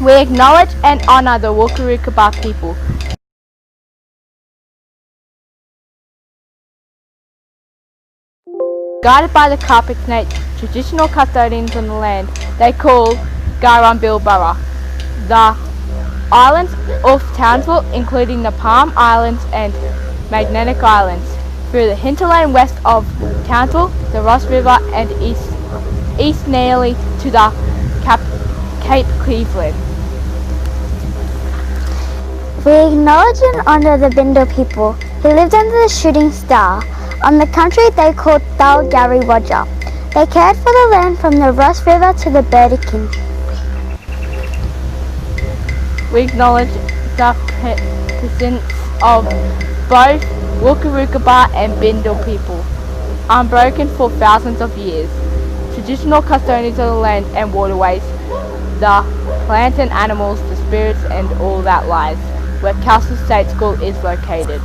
We acknowledge and honour the Wookarookaba people. Guided by the carpet snake, traditional custodians on the land they call Garumbilbara. The islands of Townsville, including the Palm Islands and Magnetic Islands, through the hinterland west of Townsville, the Ross River, and east nearly to the Cape Cleveland. We acknowledge and honour the Bindal people who lived under the shooting star on the country they called Thalgari Wodja. They cared for the land from the Ross River to the Burdekin. We acknowledge the presence of both Wookarookaba and Bindal people, unbroken for thousands of years. Traditional custodians of the land and waterways, the plants and animals, the spirits and all that lies, where Kelso State School is located.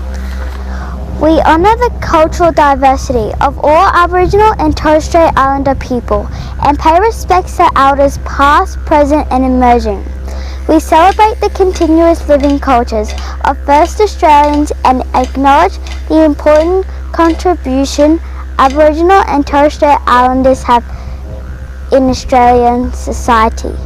We honour the cultural diversity of all Aboriginal and Torres Strait Islander people and pay respects to elders past, present and emerging. We celebrate the continuous living cultures of First Australians and acknowledge the important contribution Aboriginal and Torres Strait Islanders have in Australian society.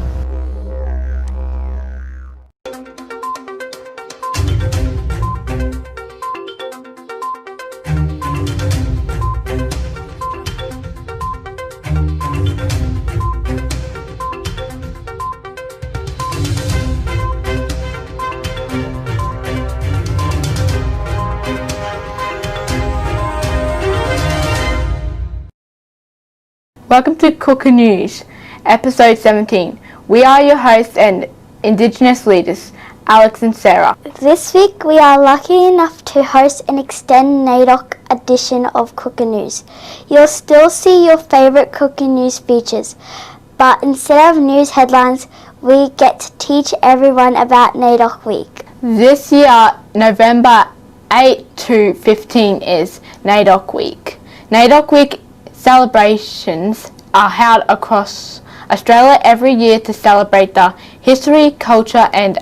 Welcome to Cooker News, episode 17. We are your hosts and Indigenous leaders, Alex and Sarah. This week we are lucky enough to host an extended NAIDOC edition of Cooker News. You'll still see your favourite Cooker News features, but instead of news headlines, we get to teach everyone about NAIDOC Week. This year, November 8 to 15 is NAIDOC Week. NAIDOC Week celebrations are held across Australia every year to celebrate the history, culture and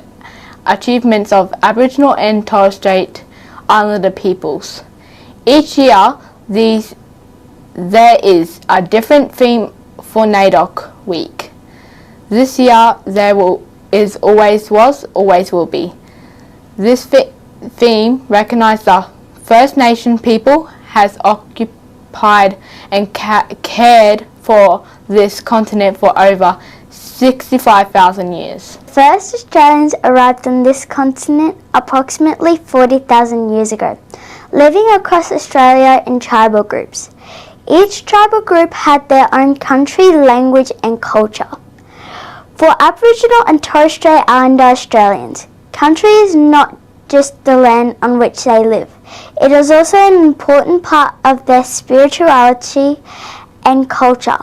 achievements of Aboriginal and Torres Strait Islander peoples. Each year there is a different theme for NAIDOC Week. This year there always was, always will be. This theme recognises the First Nation people has occupied and cared for this continent for over 65,000 years. First Australians arrived on this continent approximately 40,000 years ago, living across Australia in tribal groups. Each tribal group had their own country, language and culture. For Aboriginal and Torres Strait Islander Australians, country is not just the land on which they live. It is also an important part of their spirituality and culture.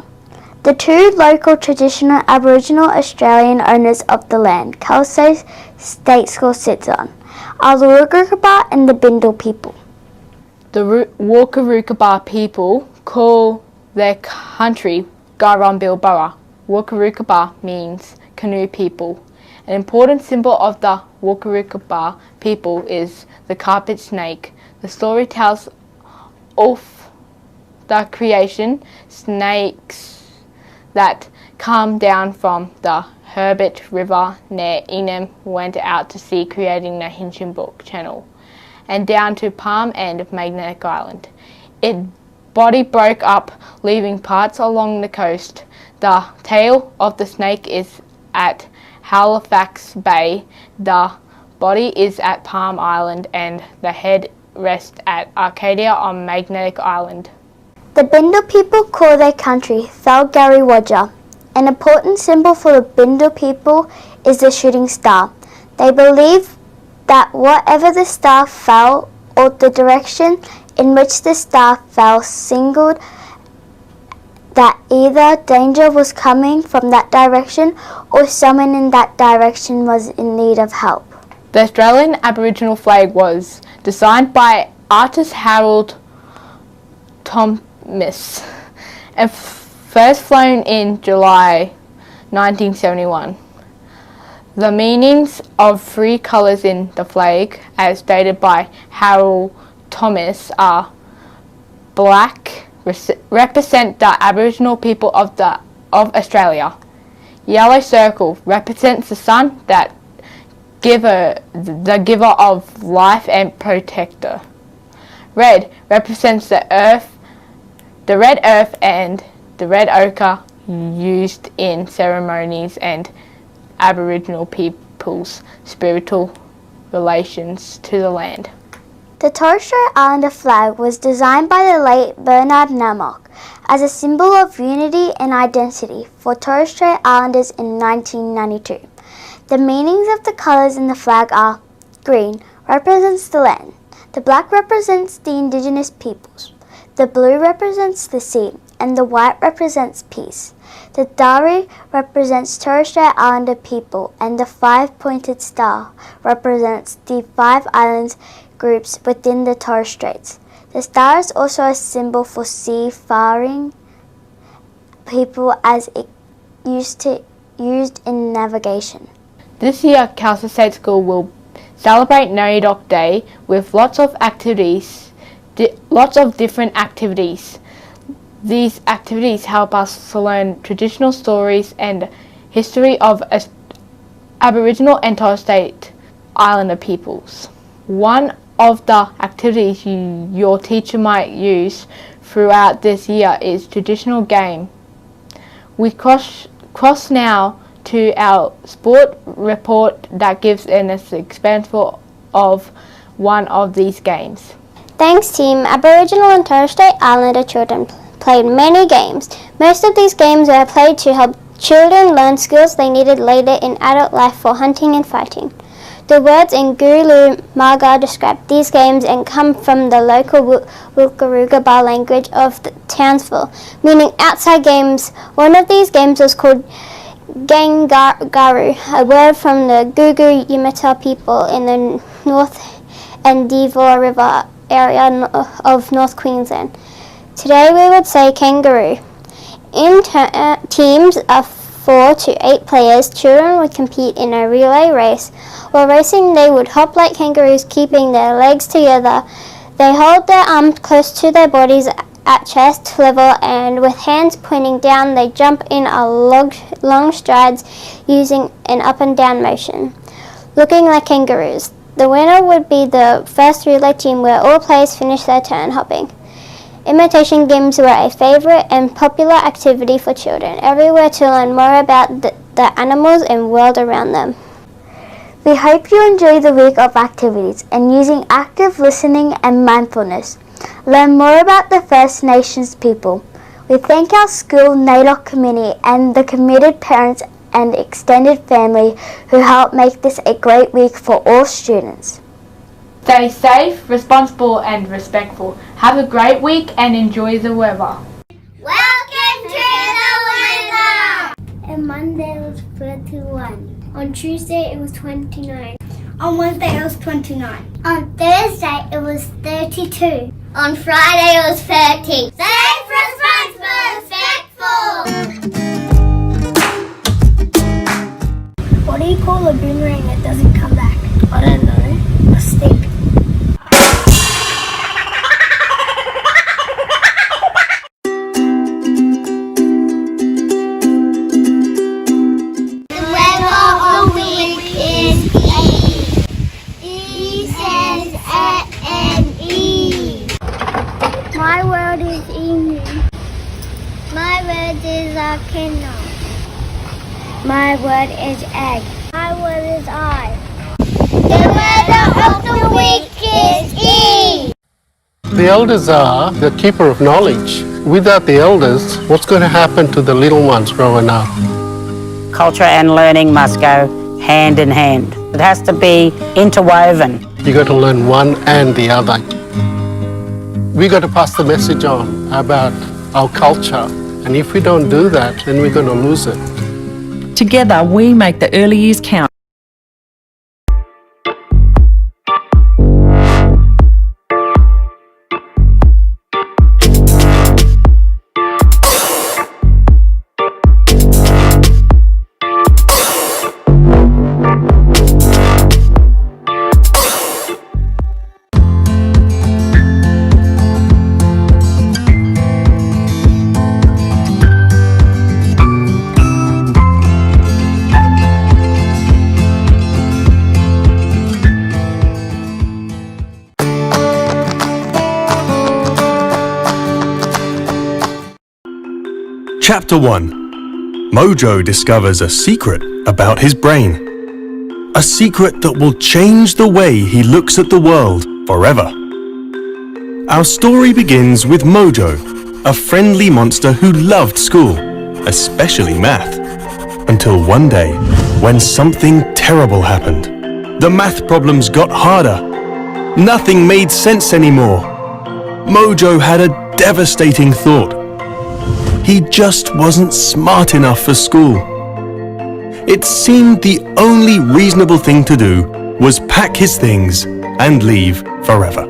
The two local traditional Aboriginal Australian owners of the land Kelso State School sits on are the Wookarookaba and the Bindal people. The Wookarookaba people call their country Garumbilbara. Wookarookaba means canoe people. An important symbol of the Wookarookaba people is the carpet snake. The story tells of the creation snakes that come down from the Herbert River near Ingham went out to sea, creating the Hinchinbrook Channel, and down to Palm and Magnetic Island. Its body broke up, leaving parts along the coast. The tail of the snake is at Halifax Bay, the body is at Palm Island, and the head rests at Arcadia on Magnetic Island. The Bindal people call their country Thalgari Wodja. An important symbol for the Bindal people is the shooting star. They believe that whatever the star fell or the direction in which the star fell signaled that either danger was coming from that direction or someone in that direction was in need of help. The Australian Aboriginal flag was designed by artist Harold Thomas and first flown in July 1971. The meanings of three colours in the flag, as stated by Harold Thomas, are: black represent the Aboriginal people of Australia. Yellow circle represents the sun, the giver of life and protector. Red represents the red earth and the red ochre used in ceremonies and Aboriginal people's spiritual relations to the land. The Torres Strait Islander flag was designed by the late Bernard Namok as a symbol of unity and identity for Torres Strait Islanders in 1992. The meanings of the colours in the flag are: green represents the land, the black represents the Indigenous peoples, the blue represents the sea, and the white represents peace. The Dari represents Torres Strait Islander people, and the five-pointed star represents the 5 islands groups within the Torres Straits. The star is also a symbol for seafaring people as it used in navigation. This year, Kelso State School will celebrate NAIDOC Day with lots of different activities. These activities help us to learn traditional stories and history of Aboriginal and Torres Strait Islander peoples. One of the activities your teacher might use throughout this year is traditional game. We cross now to our sport report that gives an example of one of these games. Thanks, team. Aboriginal and Torres Strait Islander children played many games. Most of these games were played to help children learn skills they needed later in adult life for hunting and fighting. The words in Guru Marga describe these games and come from the local Wilkarugaba language of the Townsville, meaning outside games. One of these games was called Gangaru, a word from the Gugu Yimata people in the North and Devore River area of North Queensland. Today we would say kangaroo. In teams of 4 to 8 players, children would compete in a relay race. While racing, they would hop like kangaroos, keeping their legs together. They hold their arms close to their bodies at chest level, and with hands pointing down, they jump in a long strides using an up and down motion, looking like kangaroos. The winner would be the first relay team, where all players finish their turn hopping. Imitation games were a favourite and popular activity for children everywhere to learn more about the animals and world around them. We hope you enjoy the week of activities and using active listening and mindfulness. Learn more about the First Nations people. We thank our school NAIDOC committee and the committed parents and extended family who help make this a great week for all students. Stay safe, responsible and respectful. Have a great week and enjoy the weather. Welcome to the weather! On Monday it was 31. On Tuesday it was 29. On Wednesday it was 29. On Thursday it was 32. On Friday it was 30. Safe, responsible, respectful! What do you call a boomerang that doesn't come back? I don't know. A stick. The weather of the week is E. E says E. My word is emu. My word is volcano. My word is egg. My word is eye. The weather of the week is E. The elders are the keeper of knowledge. Without the elders, what's going to happen to the little ones growing up? Culture and learning must go hand in hand. It has to be interwoven. You got to learn one and the other. We got to pass the message on about our culture, and if we don't do that, then we're going to lose it. Together, we make the early years count. Chapter 1. Mojo discovers a secret about his brain. A secret that will change the way he looks at the world forever. Our story begins with Mojo, a friendly monster who loved school, especially math. Until one day, when something terrible happened. The math problems got harder. Nothing made sense anymore. Mojo had a devastating thought. He just wasn't smart enough for school. It seemed the only reasonable thing to do was pack his things and leave forever.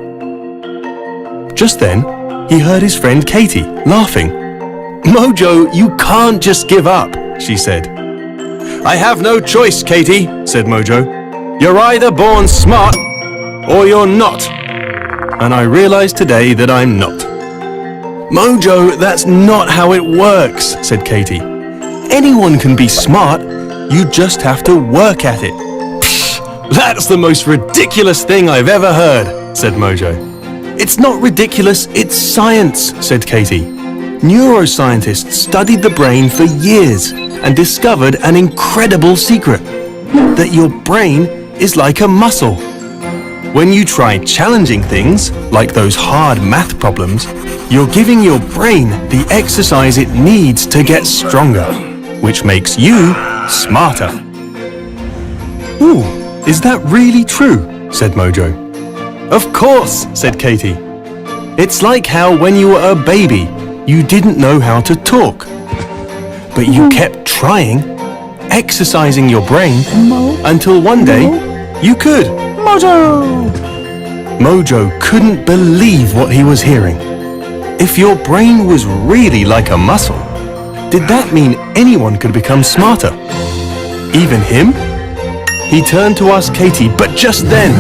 Just then, he heard his friend Katie laughing. "Mojo, you can't just give up," she said. "I have no choice, Katie," said Mojo. "You're either born smart or you're not. And I realize today that I'm not." "Mojo, that's not how it works," said Katie. "Anyone can be smart. You just have to work at it." "Psh, that's the most ridiculous thing I've ever heard," said Mojo. "It's not ridiculous, it's science," said Katie. "Neuroscientists studied the brain for years and discovered an incredible secret, that your brain is like a muscle. When you try challenging things, like those hard math problems, you're giving your brain the exercise it needs to get stronger, which makes you smarter." "Ooh, is that really true?" said Mojo. "Of course," said Katie. "It's like how when you were a baby, you didn't know how to talk. But you kept trying, exercising your brain, until one day you could." Mojo! Mojo couldn't believe what he was hearing. If your brain was really like a muscle, did that mean anyone could become smarter? Even him? He turned to ask Katie, but just then,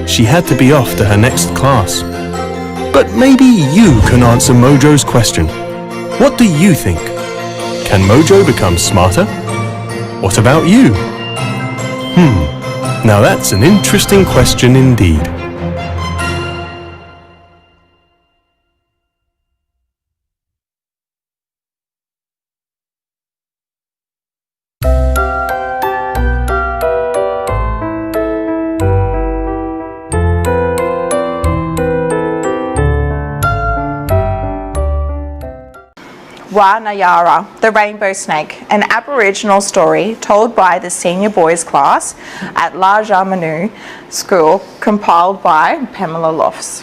she had to be off to her next class. But maybe you can answer Mojo's question. What do you think? Can Mojo become smarter? What about you? Now that's an interesting question indeed. Nayara, the rainbow snake, an Aboriginal story told by the senior boys class at La Jamanu School, compiled by Pamela Lofts.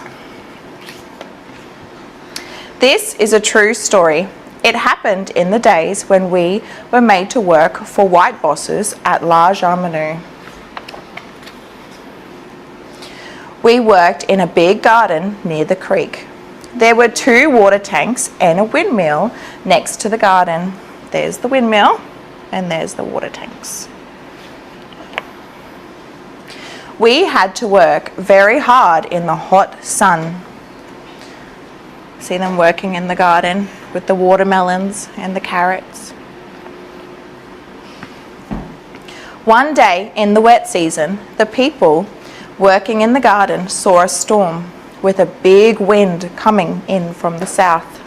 This is a true story. It happened in the days when we were made to work for white bosses at La Jamanu. We worked in a big garden near the creek. There were 2 water tanks and a windmill next to the garden. There's the windmill and there's the water tanks. We had to work very hard in the hot sun. See them working in the garden with the watermelons and the carrots. One day in the wet season, the people working in the garden saw a storm with a big wind coming in from the south.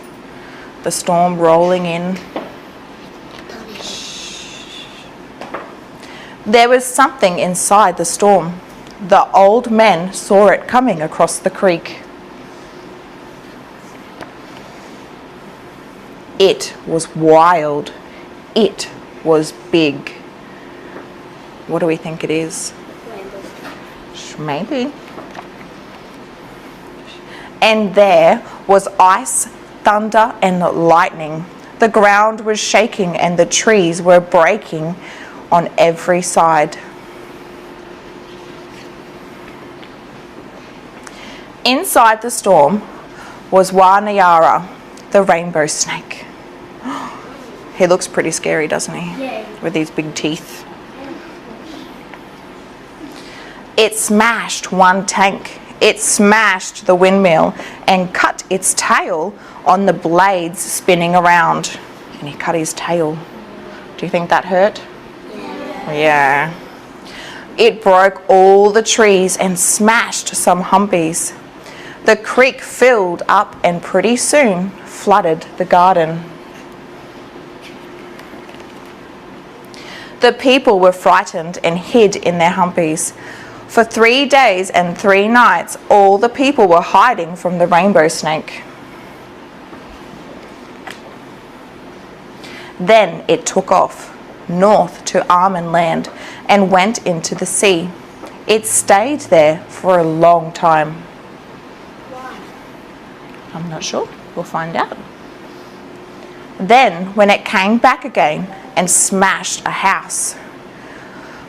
The storm rolling in. There was something inside the storm. The old men saw it coming across the creek. It was wild. It was big. What do we think it is? Maybe. And there was ice, thunder, and lightning. The ground was shaking and the trees were breaking on every side. Inside the storm was Nayara, the rainbow snake. He looks pretty scary, doesn't he? Yeah. With these big teeth. It smashed one tank. It smashed the windmill and cut its tail on the blades spinning around. And he cut his tail. Do you think that hurt? Yeah. It broke all the trees and smashed some humpies. The creek filled up and pretty soon flooded the garden. The people were frightened and hid in their humpies. For 3 days and 3 nights, all the people were hiding from the rainbow snake. Then it took off north to Almond Land and went into the sea. It stayed there for a long time. Why? I'm not sure. We'll find out. Then, when it came back again and smashed a house,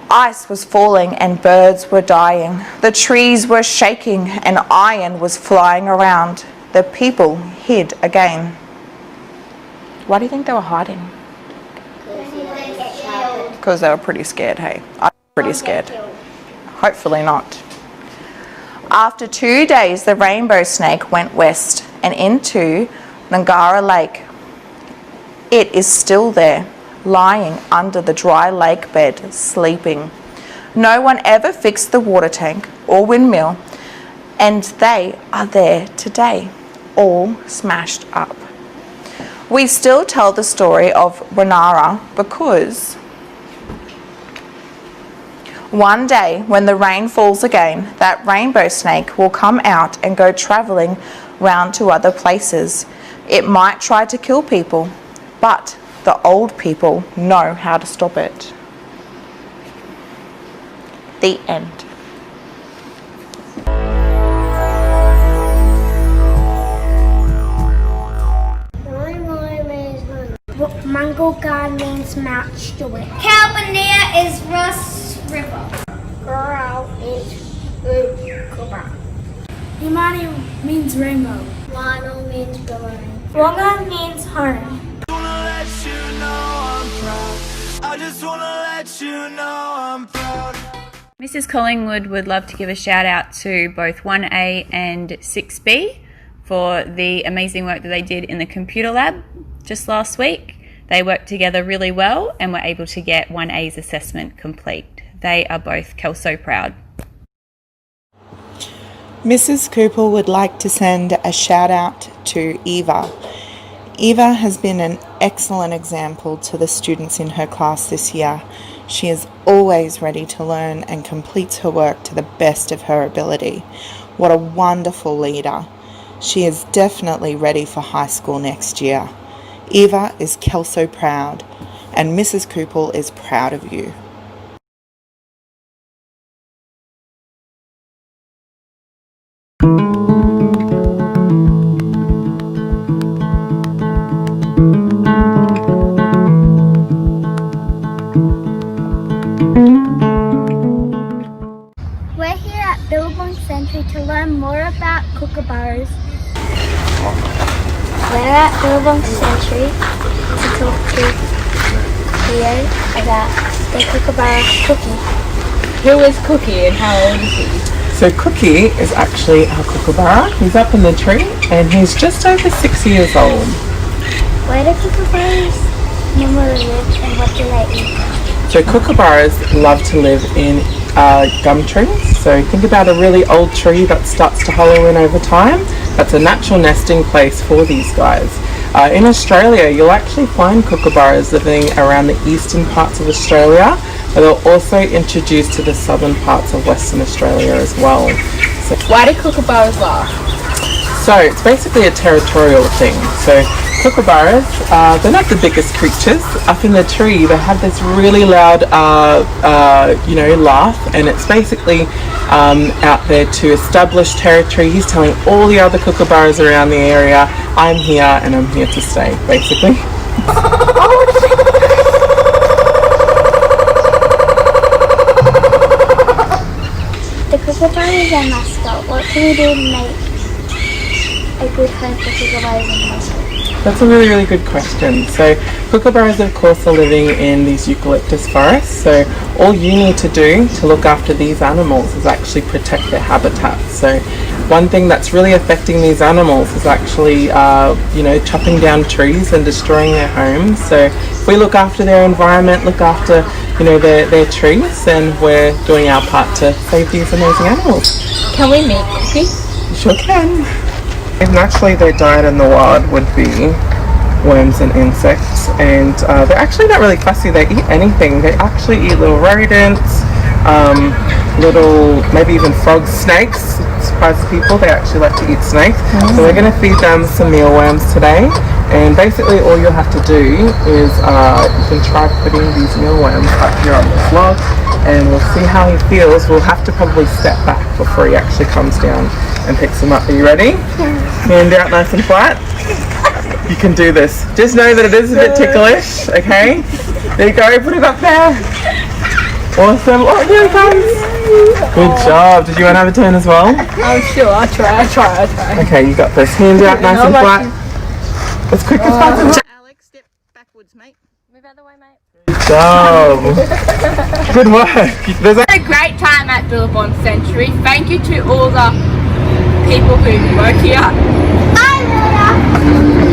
ice was falling and birds were dying. The trees were shaking and iron was flying around. The people hid again. Why do you think they were hiding? Because they were pretty scared, hey? I was pretty scared. Hopefully not. After 2 days, the rainbow snake went west and into Ngara Lake. It is still there, lying under the dry lake bed, sleeping. No one ever fixed the water tank or windmill, and they are there today, all smashed up. We still tell the story of Wanara because one day when the rain falls again, that rainbow snake will come out and go travelling round to other places. It might try to kill people, but the old people know how to stop it. The end. Mango God means Mount Stewart. Calpania is Ross River. Coral is Cobra. Imani means rainbow. Wano means balloon. Wonga means home. Mrs. Collingwood would love to give a shout out to both 1A and 6B for the amazing work that they did in the computer lab just last week. They worked together really well and were able to get 1A's assessment complete. They are both Kelso proud. Mrs. Cooper would like to send a shout out to Eva. Eva has been an excellent example to the students in her class this year. She is always ready to learn and completes her work to the best of her ability. What a wonderful leader. She is definitely ready for high school next year. Eva is Kelso proud, and Mrs. Cooper is proud of you. We're here at Billabong Century to learn more about kookaburras. We're at Billabong Century to talk to Theo about the kookaburra Cookie. Who is Cookie and how old is he? So Cookie is actually our kookaburra. He's up in the tree and he's just over 6 years old. Where do kookaburras normally live and what do they eat? So kookaburras love to live in gum trees. So think about a really old tree that starts to hollow in over time. That's a natural nesting place for these guys. In Australia, you'll actually find kookaburras living around the eastern parts of Australia, but they're also introduced to the southern parts of Western Australia as well. So, why do kookaburras laugh? So it's basically a territorial thing. So kookaburras, they're not the biggest creatures. Up in the tree, they have this really loud, laugh, and it's basically out there to establish territory. He's telling all the other kookaburras around the area, I'm here and I'm here to stay, basically. The kookaburra is our mascot. What can we do to make a good home for kookaburras in high school? That's a really, really good question. So kookaburras, of course, are living in these eucalyptus forests. So all you need to do to look after these animals is actually protect their habitat. So one thing that's really affecting these animals is actually, chopping down trees and destroying their homes. So if we look after their environment, look after, their trees, then we're doing our part to save these amazing animals. Can we meet Cookie? You sure can. Naturally, their diet in the wild would be worms and insects, and they're actually not really fussy. They eat anything. They actually eat little rodents, little, maybe even frogs, snakes. Surprise people, they actually like to eat snakes. So we're going to feed them some mealworms today, and basically all you'll have to do is you can try putting these mealworms up here on this log, and we'll see how he feels. We'll have to probably step back before he actually comes down and picks them up. Are you ready? Hand out nice and flat. You can do this. Just know that it is a bit ticklish, okay? There you go, put it up there. Awesome. Oh, here it comes. Good job. Did you want to have a turn as well? Sure, I'll try. Okay, you got this. Hand out nice and flat. As quick as possible. Alex, step backwards, mate. Move out of the way, mate. Good job. Good work. There's Had a great time at Billabong Century. Thank you to all the people who work here. Bye, Luna.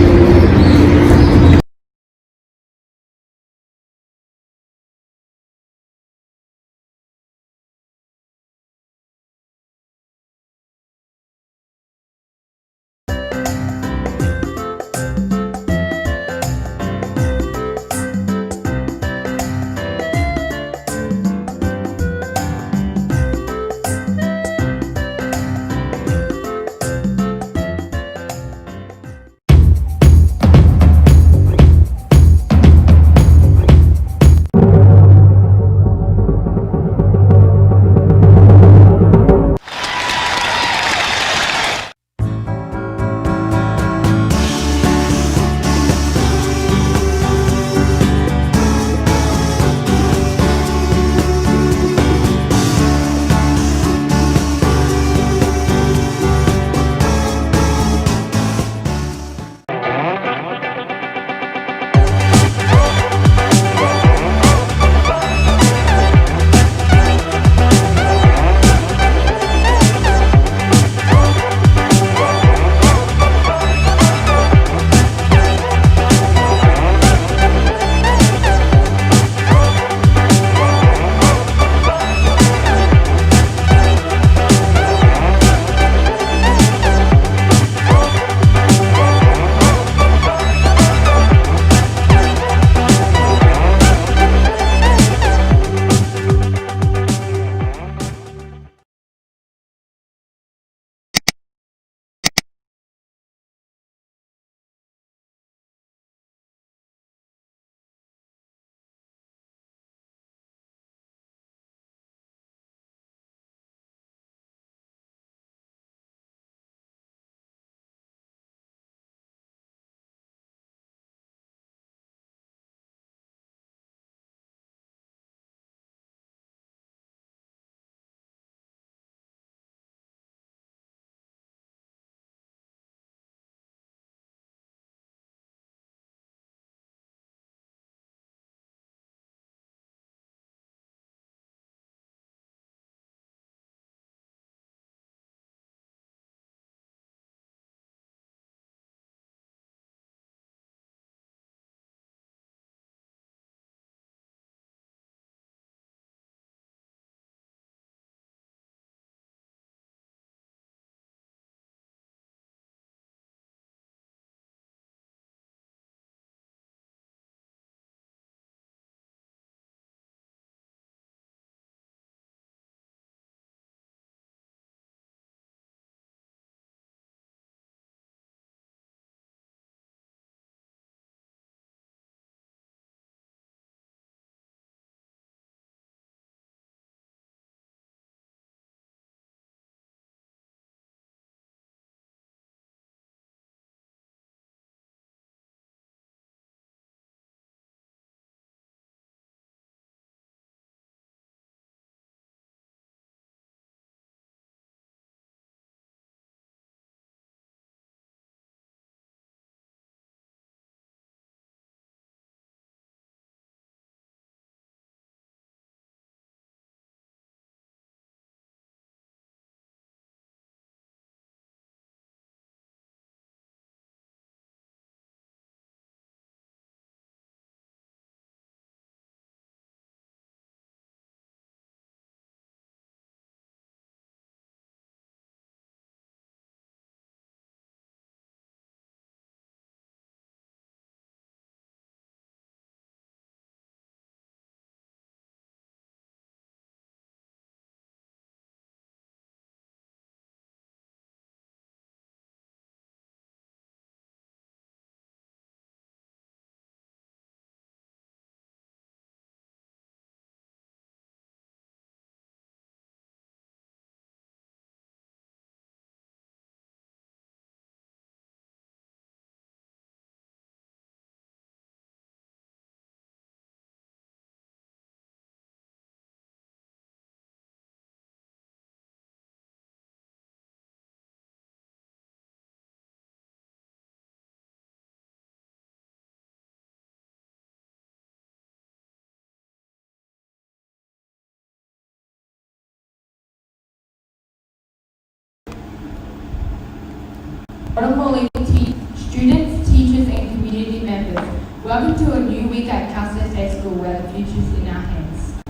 Morning students, teachers and community members. Welcome to a new week at Kelso State School where the future is in our hands.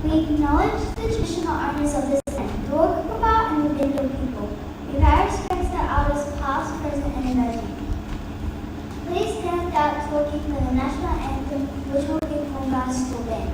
We acknowledge the traditional owners of this land, the Wurundjeri and the Bindal people. We pay respects to elders past, present and emerging. Please stand out talking for the national anthem, which will be performed by a school band.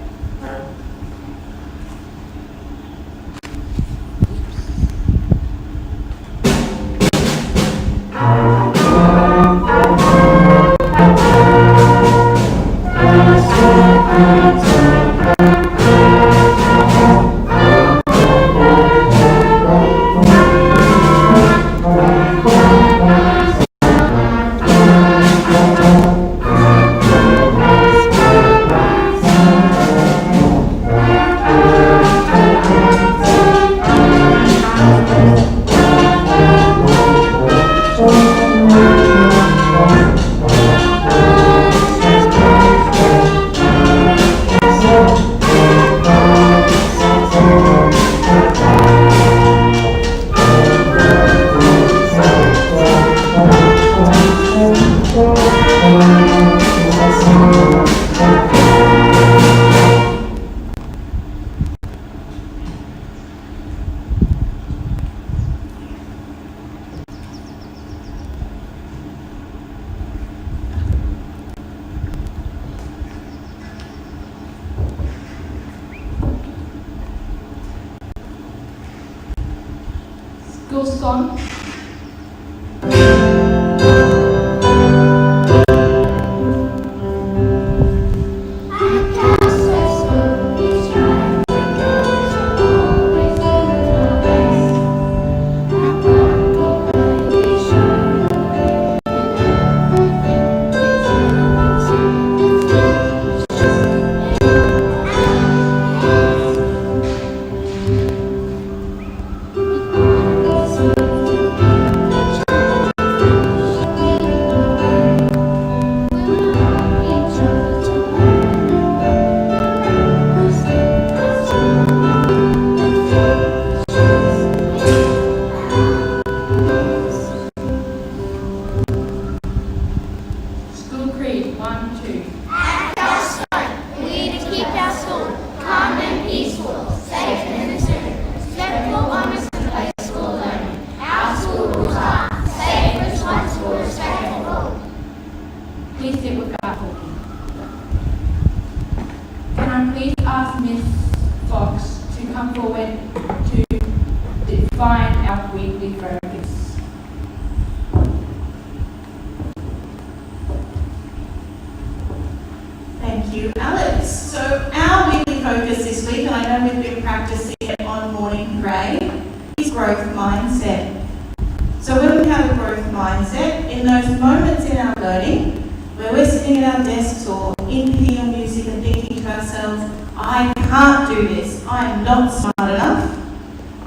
School song. School creed, 1, 2. At Kelso, we need to keep our school calm and peaceful, safe and innocent, respectful, honest and play school learning. Our school rules are safe, responsible, respectful. Please sit without talking. Can I please ask Miss Fox to come forward to define our weekly focus? Thank you, Alex. So our weekly focus this week, and I know we've been practicing it on morning pray, is growth mindset. So when we have a growth mindset, in those moments in our learning, where we're sitting at our desks or inputting on music and thinking to ourselves, I can't do this, I am not smart enough,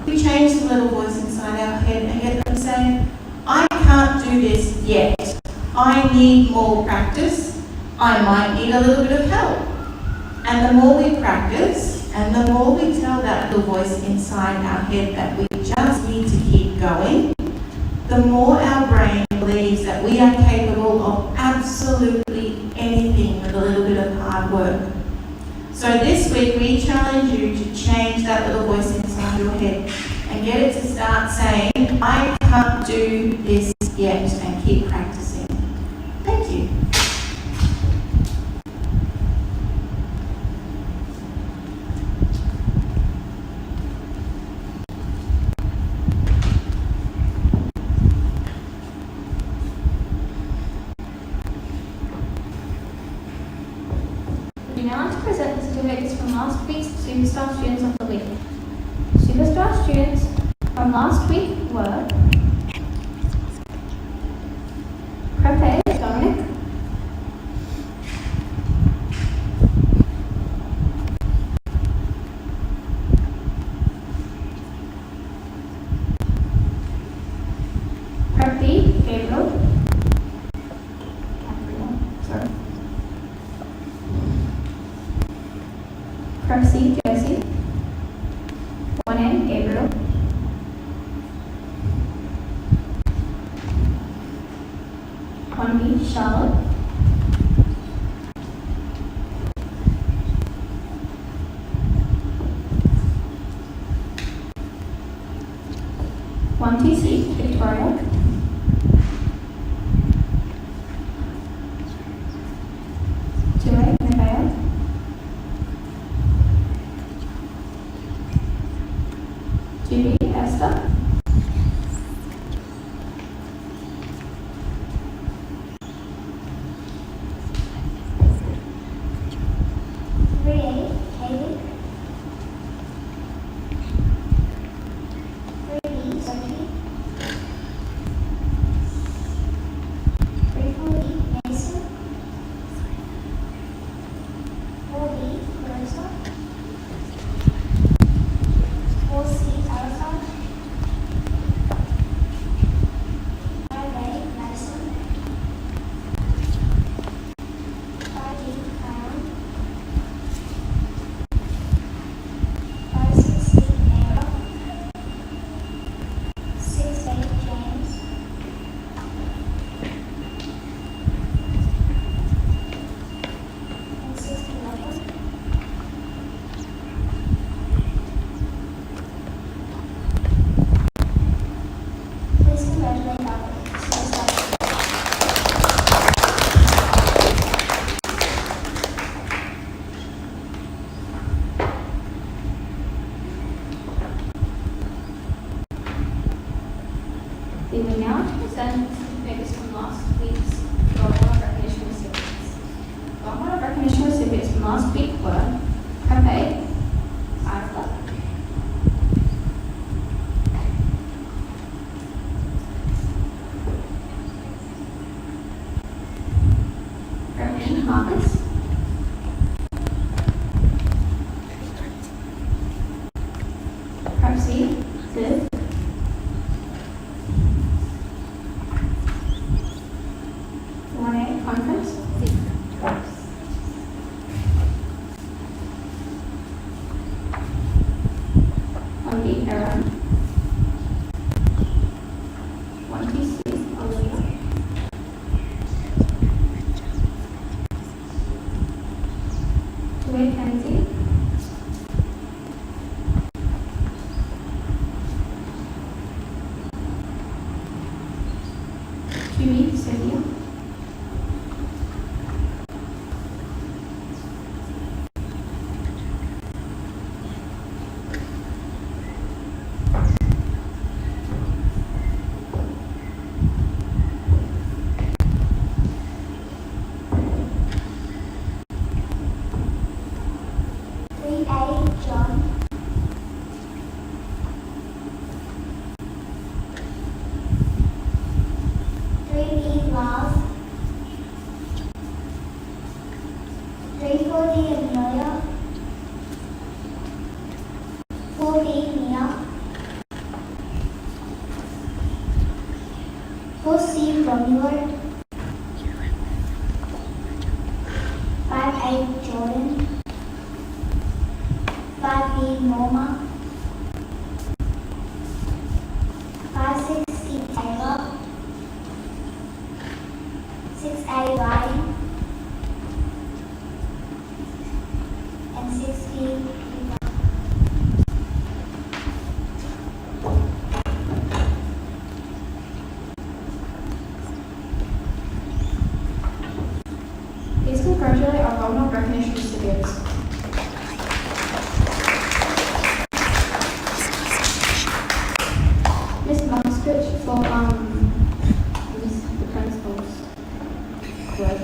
we change the little voice inside our head and get them saying, I can't do this yet, I need more practice, I might need a little bit of help. And the more we practice, and the more we tell that little voice inside our head that we just need to keep going, the more our brain believes that we are capable of absolutely anything with a little bit of hard work. So this week we challenge you to change that little voice inside your head and get it to start saying, I can't do this yet, and keep practicing. Thank you. We now like to present the certificates from last week's Superstar Students of the Week. Superstar students from last week were Crepe Dominic, Crepe Gabriel, Crepsy Josie, 1N Gabriel, Charlotte. One TC, Victoria. Two A, Nevaeh. Two B, Esther. Three A, Kaylee. Three B, Sophie. 3-4B, Mason. 4B, Clarissa. 4C, Alison. 5A, Madison. 5D, Kyle. 5C, Amber. 6A, James. 611. Please congratulate our We will now present certificates from last week's Award recognition recipients. The award recognition recipients from last week were Pepe, Isla, Erwin Marcus, Percy, Liv, Conference. On the era. 1TC, Olivia. 2A, Kenzie. 2B, Sylvia. 3A, John. 3B, Lars. 3-4D, Amelia. 4B, Mia. 4C, Romulo. 5A, Jordan. 5B, Norma. 5-6C, Taylor. 6A, Ryan. And 6B, please congratulate our Roll recognition recipients. Miss Musgrich for the principal's word.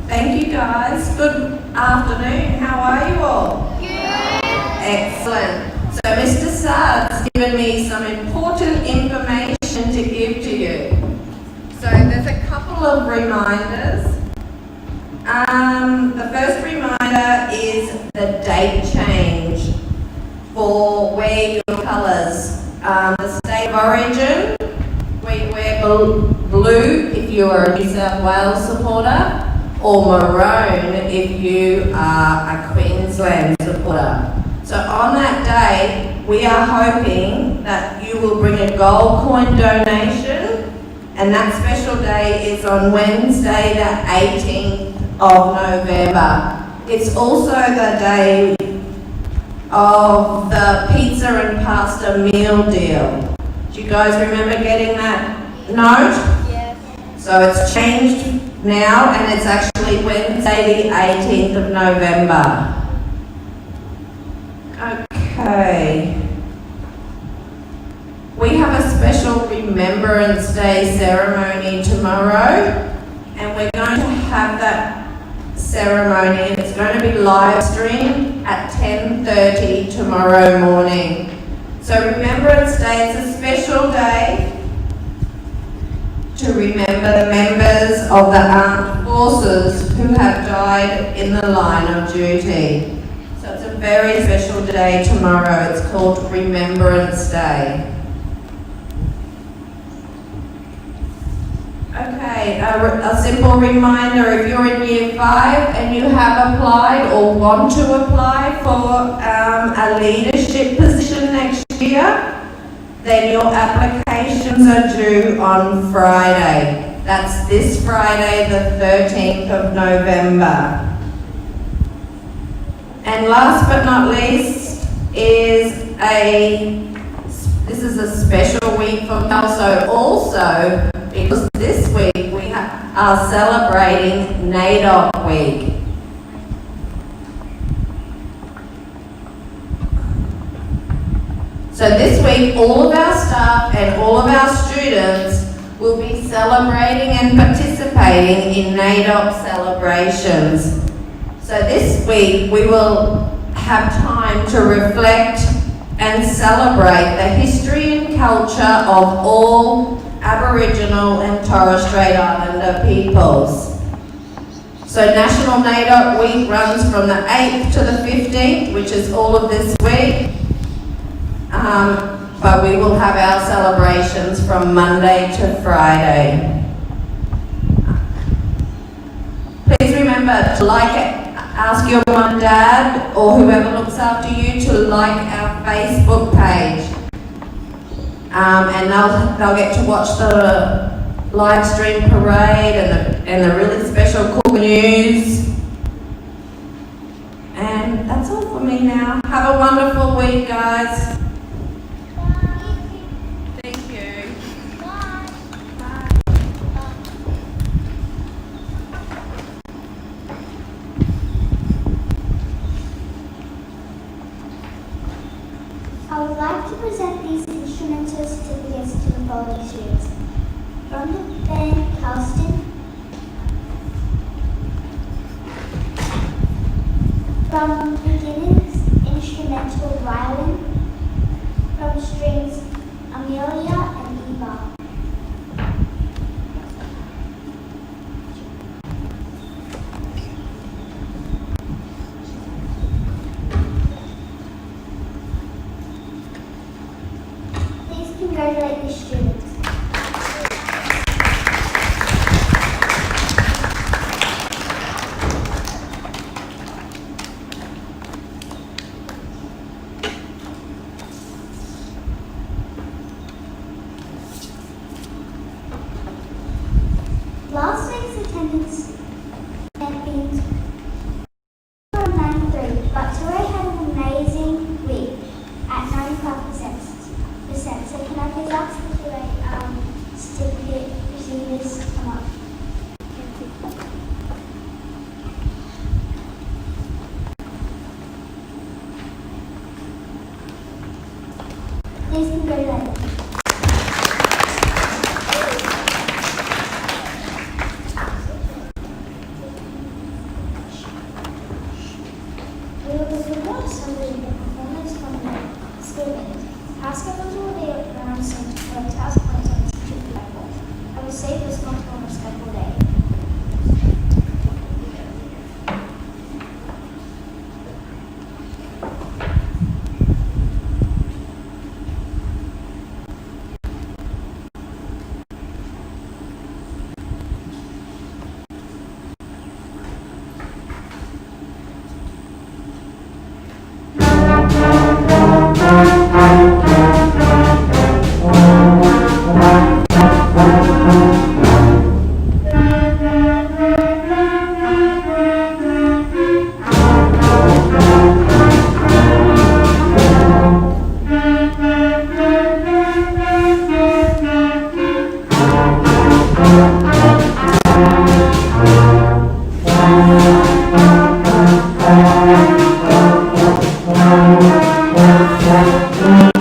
Thank you guys. Good afternoon. How are you all? Good. Excellent. So Mr. Saad's given me some important information to give to you. So there's a couple of reminders. The first reminder is the date change for wear your colours. The state of origin, we wear blue if you are a New South Wales supporter, or maroon if you are a Queensland supporter. So on that day, we are hoping that you will bring a gold coin donation, and that special day is on Wednesday the 18th of November. It's also the day of the pizza and pasta meal deal. Do you guys remember getting that note? Yes. So it's changed now, and it's actually Wednesday the 18th of November. Okay. We have a special Remembrance Day ceremony tomorrow, and we're going to have that ceremony, and it's going to be live streamed at 10:30 tomorrow morning. So Remembrance Day is a special day to remember the members of the armed forces who have died in the line of duty. So it's a very special day tomorrow. It's called Remembrance Day. Okay, a simple reminder, if you're in Year 5 and you have applied or want to apply for a leadership position next year, then your applications are due on Friday. That's this Friday, the 13th of November. And last but not least this is a special week for Kelso also, because this week we are celebrating NAIDOC Week. So this week all of our staff and all of our students will be celebrating and participating in NAIDOC celebrations. So this week we will have time to reflect and celebrate the history and culture of all Aboriginal and Torres Strait Islander peoples. So National NAIDOC Week runs from the 8th to the 15th, which is all of this week. But we will have our celebrations from Monday to Friday. Please remember to ask your mum, dad, or whoever looks after you to like our Facebook page. And they'll get to watch the live stream parade and the really special cool news. And that's all for me now. Have a wonderful week, guys. Thank you. I would like to present these instrumental certificates to the following students. From the band Kelso, from beginners instrumental violin, from strings Amelia and Eva. Please congratulate these students. Last week's attendance had been 93, but Ture had an amazing week at 95%. So can I please ask the Ture certificate receivers to come up? Please congratulate them. We will reward somebody the performance from the student. Task items will be around sent for task points on teacher level. I will say this month on a schedule day. Thank you.